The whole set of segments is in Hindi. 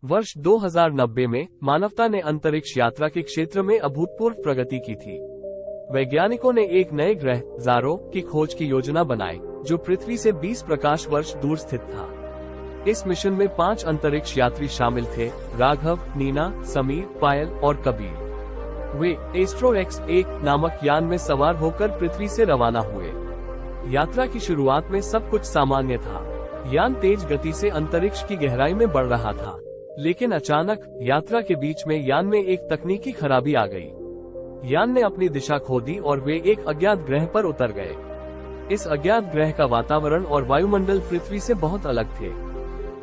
वर्ष 2090 में मानवता ने अंतरिक्ष यात्रा के क्षेत्र में अभूतपूर्व प्रगति की थी। वैज्ञानिकों ने एक नए ग्रह ज़ारो की खोज की योजना बनाई, जो पृथ्वी से 20 प्रकाश वर्ष दूर स्थित था। इस मिशन में 5 अंतरिक्ष यात्री शामिल थे: राघव, नीना, समीर, पायल और कबीर। वे एस्ट्रो X-1 नामक यान में सवार होकर पृथ्वी से रवाना हुए। यात्रा की शुरुआत में सब कुछ सामान्य था। यान तेज गति से अंतरिक्ष की गहराई में बढ़ रहा था, लेकिन अचानक यात्रा के बीच में यान में एक तकनीकी खराबी आ गई। यान ने अपनी दिशा खो दी और वे एक अज्ञात ग्रह पर उतर गए। इस अज्ञात ग्रह का वातावरण और वायुमंडल पृथ्वी से बहुत अलग थे।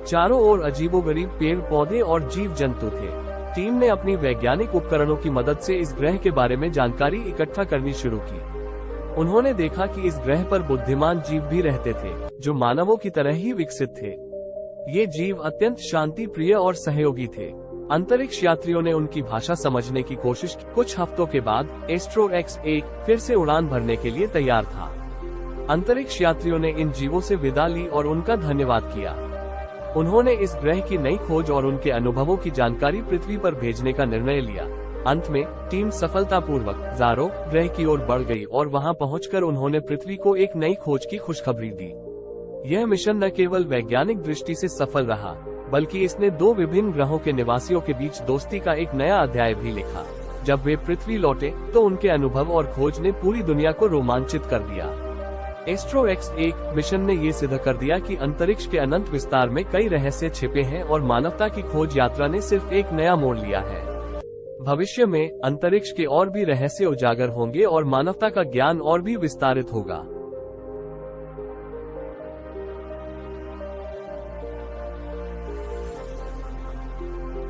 चारों ओर अजीबोगरीब पेड़ पौधे और जीव जंतु थे। टीम ने अपनी वैज्ञानिक उपकरणों की मदद से इस ग्रह के बारे में जानकारी इकट्ठा करनी शुरू की। उन्होंने देखा कि इस ग्रह पर बुद्धिमान जीव भी रहते थे, जो मानवों की तरह ही विकसित थे। ये जीव अत्यंत शांति प्रिय और सहयोगी थे। अंतरिक्ष यात्रियों ने उनकी भाषा समझने की कोशिश की। कुछ हफ्तों के बाद एस्ट्रो X-1 फिर से उड़ान भरने के लिए तैयार था। अंतरिक्ष यात्रियों ने इन जीवों से विदा ली और उनका धन्यवाद किया। उन्होंने इस ग्रह की नई खोज और उनके अनुभवों की जानकारी पृथ्वी पर भेजने का निर्णय लिया। अंत में टीम सफलतापूर्वक ज़ारो ग्रह की ओर बढ़ गई और वहां पहुंचकर उन्होंने पृथ्वी को एक नई खोज की खुशखबरी दी। यह मिशन न केवल वैज्ञानिक दृष्टि से सफल रहा, बल्कि इसने 2 विभिन्न ग्रहों के निवासियों के बीच दोस्ती का एक नया अध्याय भी लिखा। जब वे पृथ्वी लौटे तो उनके अनुभव और खोज ने पूरी दुनिया को रोमांचित कर दिया। एस्ट्रो X-1 मिशन ने ये सिद्ध कर दिया कि अंतरिक्ष के अनंत विस्तार में कई रहस्य छिपे हैं और मानवता की खोज यात्रा ने सिर्फ एक नया मोड़ लिया है। भविष्य में अंतरिक्ष के और भी रहस्य उजागर होंगे और मानवता का ज्ञान और भी विस्तारित होगा।